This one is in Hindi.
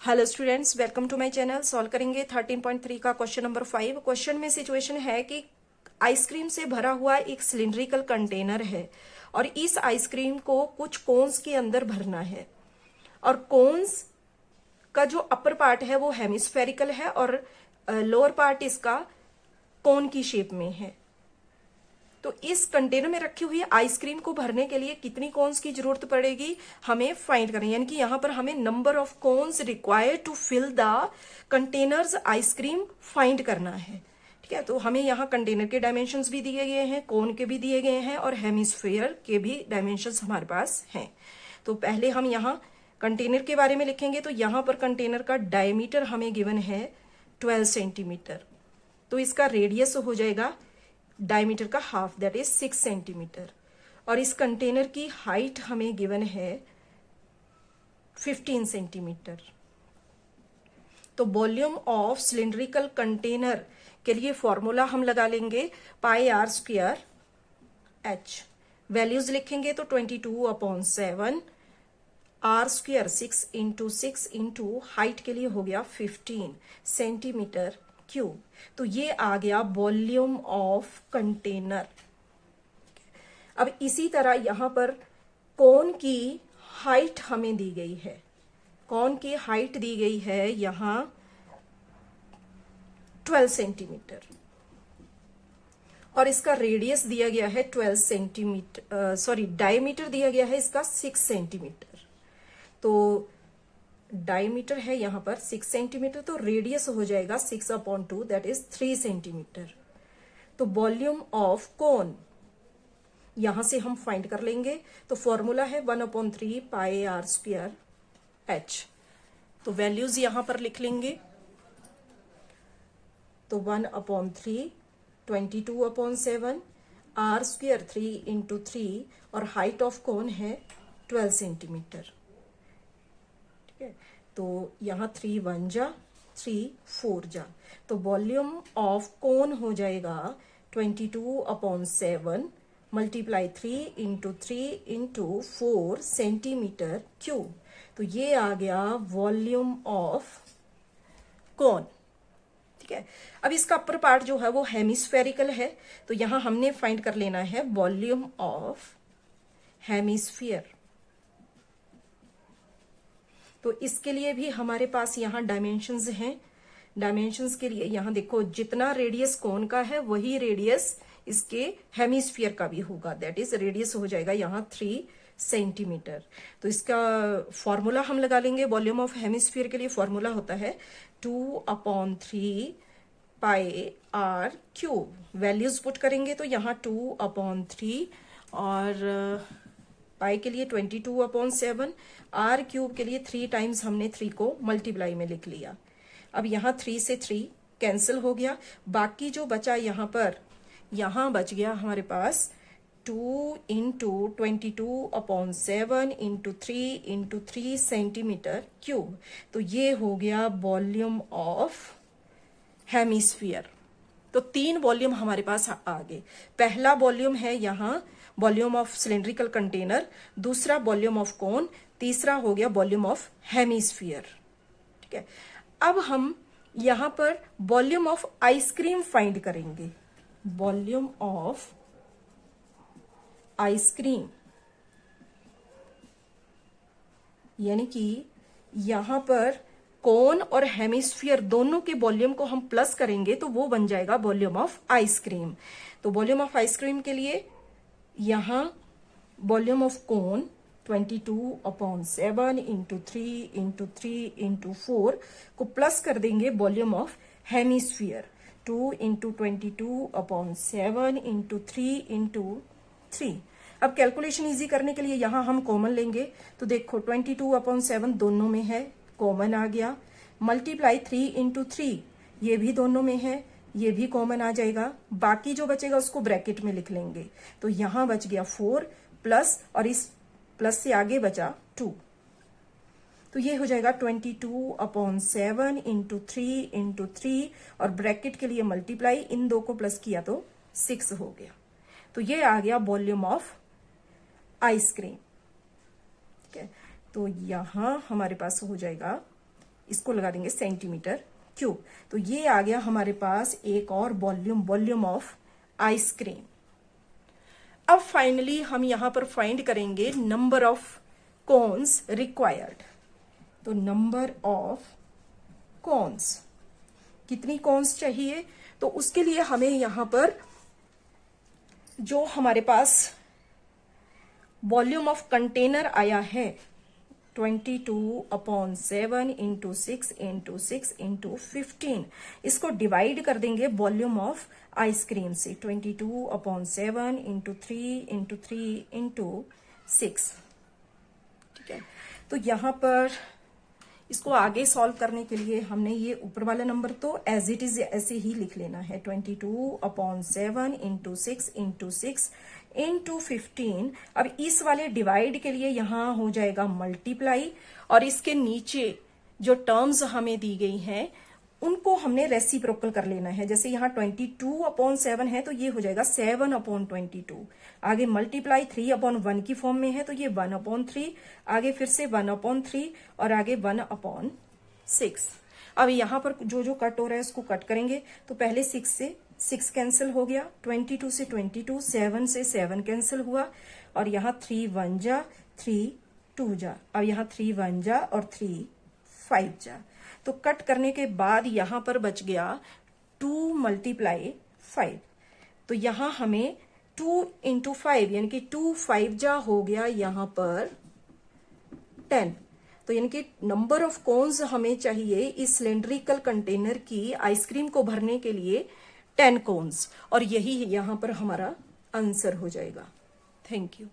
Hello students, welcome to my channel. Solve करेंगे 13.3 का क्वेश्चन नंबर 5। क्वेश्चन में सिचुएशन है कि आइसक्रीम से भरा हुआ एक सिलिंड्रिकल कंटेनर है और इस आइसक्रीम को कुछ कोन्स के अंदर भरना है और कोन्स का जो अपर पार्ट है वो हेमिस्फेरिकल है और लोअर पार्ट इसका कोन की शेप में है। तो इस कंटेनर में रखी हुई आइसक्रीम को भरने के लिए कितनी कोन्स की जरूरत पड़ेगी हमें फाइंड करनी है, यानी कि यहां पर हमें number of cones required to fill the containers ice cream find करना है। ठीक है, तो हमें यहाँ कंटेनर के डायमेंशंस भी दिए गए हैं, कोन के भी दिए गए हैं और हेमिस्फीयर के भी डायमेंशंस हमारे पास हैं। तो पहले हम यहाँ कंटेनर के बारे में लिखेंगे। तो यहाँ पर कंटेनर का डायमीटर हमें गिवन है 12 सेंटीमीटर, तो इसका रेडियस हो जाएगा डायमीटर का हाफ, दैट इज 6 सेंटीमीटर। और इस कंटेनर की हाइट हमें गिवन है 15 सेंटीमीटर। तो वॉल्यूम ऑफ सिलिंड्रिकल कंटेनर के लिए फॉर्मूला हम लगा लेंगे pi r square h. Values लिखेंगे तो 22/7, r square 6 into 6 into height के लिए हो गया 15 सेंटीमीटर क्यूब। तो ये आ गया वॉल्यूम ऑफ कंटेनर। अब इसी तरह यहां पर कोन की हाइट हमें दी गई है, कोन की हाइट दी गई है यहां 12 सेंटीमीटर और इसका रेडियस दिया गया है 12 सेंटीमीटर, सॉरी डायमीटर दिया गया है इसका 6 सेंटीमीटर। तो डायमीटर है यहां पर 6 सेंटीमीटर, तो रेडियस हो जाएगा 6/2, दैट इज 3 सेंटीमीटर। तो वॉल्यूम ऑफ कोन यहां से हम फाइंड कर लेंगे। तो फॉर्मूला है 1/3 पाई आर स्क्वायर एच। तो वैल्यूज यहां पर लिख लेंगे। तो 1/3 22/7, आर स्क्वायर 3 इंटू 3 और हाइट ऑफ कोन है 12 सेंटीमीटर। तो यहां 3 1 जा 3 4 जा, तो वॉल्यूम ऑफ कोन हो जाएगा 22/7 multiply 3 into 3 into 4 centimetre cube. तो ये आ गया वॉल्यूम ऑफ कोन। ठीक है, अब इसका अपर पार्ट जो है वो हेमिस्फेरिकल है, तो यहां हमने फाइंड कर लेना है वॉल्यूम ऑफ हेमिस्फीयर। तो इसके लिए भी हमारे पास यहाँ डायमेंशंस हैं। डायमेंशंस के लिए यहाँ देखो, जितना रेडियस कोन का है वही रेडियस इसके हेमिस्फीयर का भी होगा, दैट इज रेडियस हो जाएगा यहाँ 3 सेंटीमीटर। तो इसका फॉर्मूला हम लगा लेंगे। वॉल्यूम ऑफ हेमिस्फीयर के लिए फॉर्मूला होता है 2/3 पाई आर क्यूब। वैल्यूज पुट करेंगे तो यहाँ 2/3 और पाई के लिए 22/7, आर क्यूब के लिए 3 टाइम्स हमने 3 को मल्टीप्लाई में लिख लिया। अब यहाँ 3 से 3 कैंसिल हो गया, बाकी जो बचा यहाँ पर, यहाँ बच गया हमारे पास 2 इंटू 22/7 इंटू 3 सेंटीमीटर क्यूब। तो ये हो गया वॉल्यूम ऑफ हेमिस्फीयर। तो 3 वॉल्यूम हमारे पास आ गए। पहला वॉल्यूम है यहाँ वॉल्यूम ऑफ सिलिंड्रिकल कंटेनर, दूसरा वॉल्यूम ऑफ कोन, तीसरा हो गया वॉल्यूम ऑफ हेमिस्फीयर। ठीक है, अब हम यहां पर वॉल्यूम ऑफ आइसक्रीम फाइंड करेंगे। वॉल्यूम ऑफ आइसक्रीम, यानी कि यहां पर कोन और हेमिस्फीयर दोनों के वॉल्यूम को हम प्लस करेंगे तो वो बन जाएगा वॉल्यूम ऑफ आइसक्रीम। तो वॉल्यूम ऑफ आइसक्रीम के लिए यहां volume of cone 22/7 into 3 into 4 को प्लस कर देंगे volume of hemisphere 2 into 22/7 into 3 अब कैलकुलेशन इजी करने के लिए यहां हम कॉमन लेंगे। तो देखो 22/7 दोनों में है, कॉमन आ गया, मल्टीप्लाई 3 इंटू 3 ये भी दोनों में है, ये भी कॉमन आ जाएगा। बाकी जो बचेगा उसको ब्रैकेट में लिख लेंगे। तो यहां बच गया 4 प्लस और इस प्लस से आगे बचा 2, तो ये हो जाएगा 22/7 इंटू 3 और ब्रैकेट के लिए मल्टीप्लाई, इन दो को प्लस किया तो 6 हो गया। तो ये आ गया वॉल्यूम ऑफ आइसक्रीम। ठीक है, तो यहां हमारे पास हो जाएगा इसको लगा देंगे सेंटीमीटर क्यूब। तो ये आ गया हमारे पास एक और वॉल्यूम ऑफ आइसक्रीम। अब फाइनली हम यहां पर फाइंड करेंगे नंबर ऑफ कोन्स रिक्वायर्ड। तो नंबर ऑफ कोन्स, कितनी कोन्स चाहिए, तो उसके लिए हमें यहां पर जो हमारे पास वॉल्यूम ऑफ कंटेनर आया है 22/7 इंटू 6 इंटू 6 इंटू 15, इसको डिवाइड कर देंगे वॉल्यूम ऑफ आइसक्रीम से। 22/7 इंटू 3 इंटू 3 इंटू 6। ठीक है, तो यहां पर इसको आगे सॉल्व करने के लिए हमने ये ऊपर वाला नंबर तो एज इट इज ऐसे ही लिख लेना है। 22/7 इंटू 6 इंटू 6 इंटू 15। अब इस वाले डिवाइड के लिए यहां हो जाएगा मल्टीप्लाई, और इसके नीचे जो टर्म्स हमें दी गई हैं उनको हमने रेसिप्रोकल कर लेना है। जैसे यहाँ 22/7 है तो ये हो जाएगा 7/22। आगे मल्टीप्लाई 3/1 की फॉर्म में है तो ये 1/3, आगे फिर से 1/3 और आगे 1/6। अब यहाँ पर जो जो कट हो रहा है उसको कट करेंगे। तो पहले 6 से 6 कैंसिल हो गया, 22 से 22, 7 से 7 कैंसिल हुआ, और यहाँ 3 1 जा, 3 2 जा। अब यहाँ 3 1 जा और 3 5 जा। तो कट करने के बाद यहां पर बच गया 2 × 5। तो यहां हमें 2 × 5 यानी कि 2 5 जा हो गया यहां पर 10। तो यानी कि नंबर ऑफ कोन्स हमें चाहिए इस सिलेंड्रिकल कंटेनर की आइसक्रीम को भरने के लिए 10 कोन्स, और यही यहां पर हमारा आंसर हो जाएगा। Thank you.